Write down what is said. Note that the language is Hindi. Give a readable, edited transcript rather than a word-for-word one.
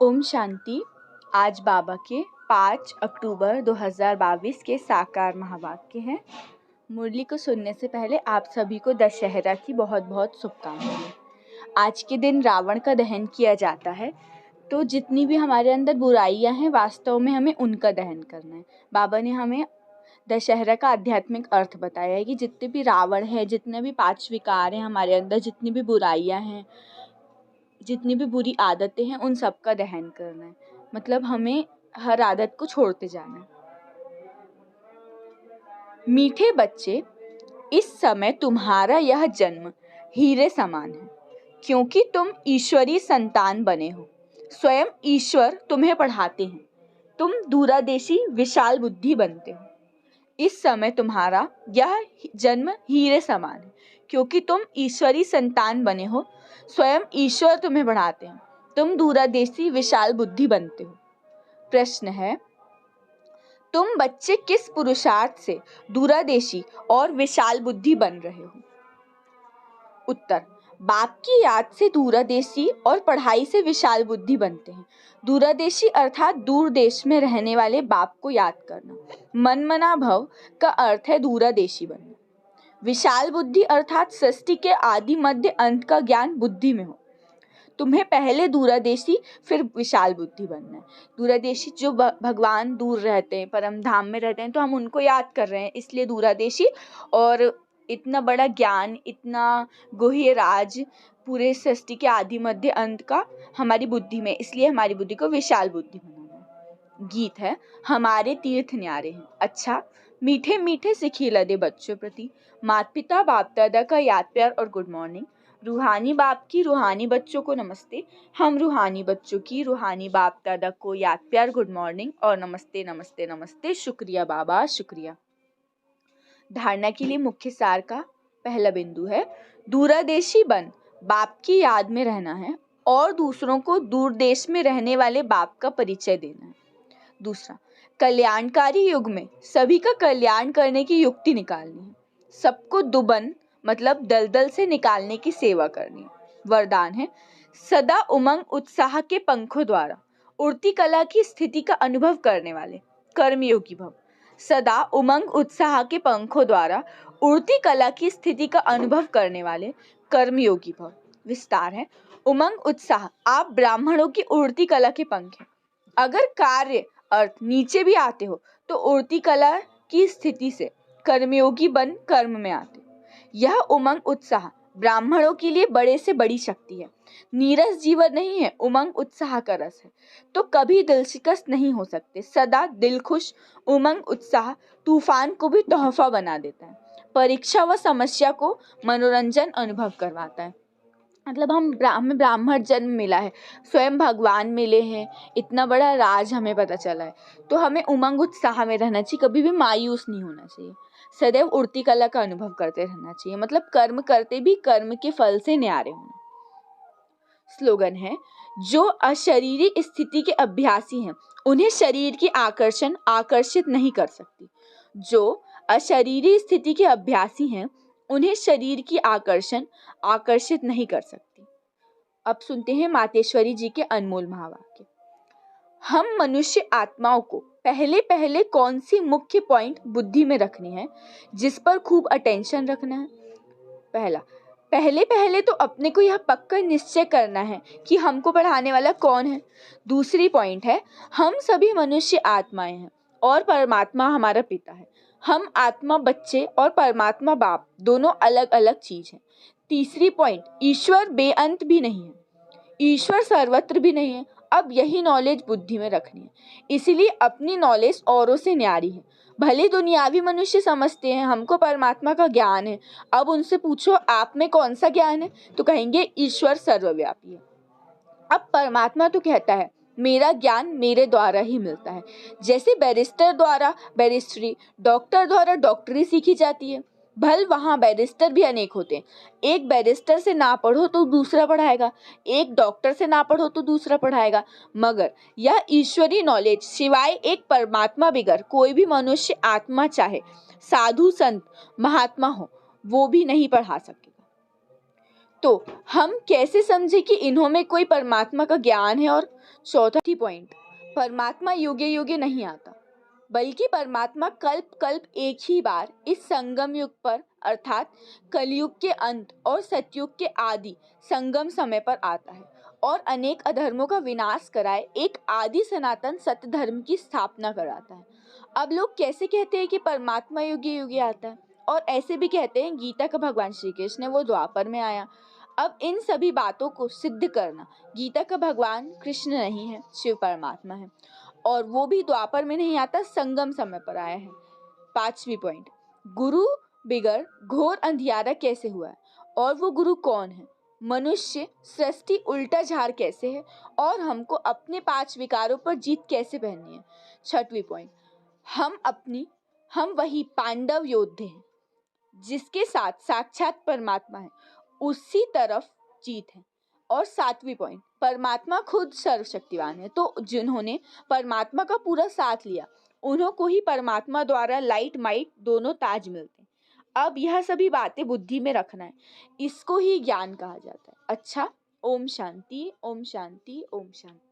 ओम शांति। आज बाबा के 5 अक्टूबर 2022 के साकार महावाक्य हैं। मुरली को सुनने से पहले आप सभी को दशहरा की बहुत बहुत शुभकामनाएं। आज के दिन रावण का दहन किया जाता है, तो जितनी भी हमारे अंदर बुराइयां हैं वास्तव में हमें उनका दहन करना है। बाबा ने हमें दशहरा का आध्यात्मिक अर्थ बताया है कि जितने भी रावण है, जितने भी 5 विकार हैं हमारे अंदर, जितनी भी बुराइयां हैं, जितनी भी बुरी आदतें हैं, उन सब का दहन करना है। मतलब हमें हर आदत को छोड़ते जाना है। मीठे बच्चे, इस समय तुम्हारा यह जन्म हीरे समान है, क्योंकि तुम ईश्वरी संतान बने हो। स्वयं ईश्वर तुम्हें पढ़ाते हैं। तुम दूरदेशी विशाल बुद्धि बनते हो। इस समय तुम्हारा यह जन्म हीरे समान है, क्योंकि तुम ईश्वरी संतान बने हो। स्वयं ईश्वर तुम्हें बढ़ाते हैं। तुम दूरदेशी विशाल बुद्धि बनते हो। प्रश्न है, तुम बच्चे किस पुरुषार्थ से दूरदेशी और विशाल बुद्धि बन रहे हो? उत्तर, बाप की याद से दूरदेशी और पढ़ाई से विशाल बुद्धि बनते हैं। दूरदेशी अर्थात दूर देश में रहने वाले बाप को याद करना। मनमना भव का अर्थ है दूरदेशी बनना। विशाल बुद्धि अर्थात सृष्टि के आदि मध्य अंत का ज्ञान बुद्धि में हो। तुम्हें पहले दूरदेशी फिर विशाल बुद्धि बनना है। दूरदेशी जो भगवान दूर रहते हैं, परम धाम में रहते हैं, तो हम उनको याद कर रहे हैं, इसलिए दूरदेशी। और इतना बड़ा ज्ञान, इतना गुह्य राज पूरे सृष्टि के आदि मध्य अंत का हमारी बुद्धि में, इसलिए हमारी बुद्धि को विशाल बुद्धि बनाना है। गीत है, हमारे तीर्थ न्यारे हैं। अच्छा, मीठे मीठे सिखी लदे बच्चों प्रति माता पिता बाप दादा का याद प्यार और गुड मॉर्निंग। रूहानी बाप की रूहानी बच्चों को नमस्ते। हम रूहानी बच्चों की रूहानी बाप दादा को याद प्यार, गुड मॉर्निंग और नमस्ते नमस्ते नमस्ते। शुक्रिया बाबा, शुक्रिया। धारणा के लिए मुख्य सार का पहला बिंदु है, दूरदेशी बन बाप की याद में रहना है और दूसरों को दूर देश में रहने वाले बाप का परिचय देना है। दूसरा, कल्याणकारी युग में सभी का कल्याण करने की युक्ति निकालनी है। सबको दुबन मतलब दलदल से निकालने की सेवा करनी है। वरदान है, सदा उमंग उत्साह के पंखों द्वारा उड़ती कला की स्थिति का अनुभव करने वाले कर्मयोगी भव। सदा उमंग उत्साह के पंखों द्वारा उड़ती कला की स्थिति का अनुभव करने वाले कर्मयोगी भव। विस्तार है, उमंग उत्साह आप ब्राह्मणों की उड़ती कला के पंख हैं। अगर कार्य अर्थ नीचे भी आते हो तो उड़ती कला की स्थिति से कर्मयोगी बन कर्म में आते हो। यह उमंग उत्साह ब्राह्मणों के लिए बड़े से बड़ी शक्ति है। नीरस जीवन नहीं है, उमंग उत्साह का रस है, तो कभी दिल शिकस्त नहीं हो सकते। सदा दिल खुश उमंग उत्साह तूफान को भी तोहफा बना देता है। परीक्षा व समस्या को मनोरंजन अनुभव करवाता है। मतलब हमें ब्राह्मण जन्म मिला है, स्वयं भगवान मिले हैं, इतना बड़ा राज हमें पता चला है, तो हमें उमंग उत्साह में रहना चाहिए, कभी भी मायूस नहीं होना चाहिए। सदैव उड़ती कला का अनुभव करते रहना चाहिए, मतलब कर्म करते भी कर्म के फल से न्यारे होना। स्लोगन है, जो अशरीरी स्थिति के अभ्यासी हैं उन्हें शरीर की आकर्षण आकर्षित नहीं कर सकती। जो अशरीरी स्थिति के अभ्यासी हैं उन्हें शरीर की आकर्षण आकर्षित नहीं कर सकती। अब सुनते हैं मातेश्वरी जी के अनमोल महावाक्य। हम मनुष्य आत्माओं को पहले पहले कौन सी मुख्य पॉइंट बुद्धि में रखनी है, जिस पर खूब अटेंशन रखना है? पहले पहले तो अपने को यह पक्का निश्चय करना है कि हमको पढ़ाने वाला कौन है। दूसरी पॉइंट है, हम सभी मनुष्य आत्माएं हैं और परमात्मा हमारा पिता है। हम आत्मा बच्चे और परमात्मा बाप दोनों अलग अलग चीज हैं। तीसरी पॉइंट, ईश्वर बेअंत भी नहीं है, ईश्वर सर्वत्र भी नहीं है। अब यही नॉलेज बुद्धि में रखनी है, इसीलिए अपनी नॉलेज औरों से न्यारी है। भले दुनियावी मनुष्य समझते हैं हमको परमात्मा का ज्ञान है, अब उनसे पूछो आप में कौन सा ज्ञान है, तो कहेंगे ईश्वर सर्वव्यापी है। अब परमात्मा तो कहता है मेरा ज्ञान मेरे द्वारा ही मिलता है। जैसे बैरिस्टर द्वारा बैरिस्ट्री, डॉक्टर द्वारा डॉक्टरी सीखी जाती है, भल वहाँ बैरिस्टर भी अनेक होते हैं। एक बैरिस्टर से ना पढ़ो तो दूसरा पढ़ाएगा, एक डॉक्टर से ना पढ़ो तो दूसरा पढ़ाएगा, मगर यह ईश्वरी नॉलेज सिवाय एक परमात्मा बिगर कोई भी मनुष्य आत्मा चाहे साधु संत महात्मा हो वो भी नहीं पढ़ा सकेगा। तो हम कैसे समझे कि इन्हों में कोई परमात्मा का ज्ञान है? और चौथा पॉइंट, परमात्मा युगे युगे नहीं आता, बल्कि परमात्मा कल्प कल्प एक ही बार इस संगम युग पर अर्थात कलयुग के अंत और सतयुग के आदि संगम समय पर आता है और अनेक अधर्मों का विनाश कराए एक आदि सनातन सत्य धर्म की स्थापना कराता है। अब लोग कैसे कहते हैं कि परमात्मा युगे युगे आता है, और ऐसे भी कहते हैं गीता का भगवान श्री कृष्ण वो द्वापर में आया। अब इन सभी बातों को सिद्ध करना, गीता का भगवान कृष्ण नहीं है, शिव परमात्मा है, और वो भी द्वापर में नहीं आता, संगम समय पर आया है। पांचवी पॉइंट, गुरु बिगड़ घोर अंधियारा कैसे हुआ है, और वो गुरु कौन है? मनुष्य सृष्टि उल्टा झाड़ कैसे है, और हमको अपने 5 विकारों पर जीत कैसे पहननी है? छठवीं पॉइंट, हम वही पांडव योद्धे हैं जिसके साथ साक्षात परमात्मा है, उसी तरफ जीत है। और 7वीं पॉइंट, परमात्मा खुद सर्वशक्तिवान है, तो जिन्होंने परमात्मा का पूरा साथ लिया उन्हों को ही परमात्मा द्वारा लाइट माइट दोनों ताज मिलते हैं। अब यह सभी बातें बुद्धि में रखना है, इसको ही ज्ञान कहा जाता है। अच्छा, ओम शांति, ओम शांति, ओम शांति।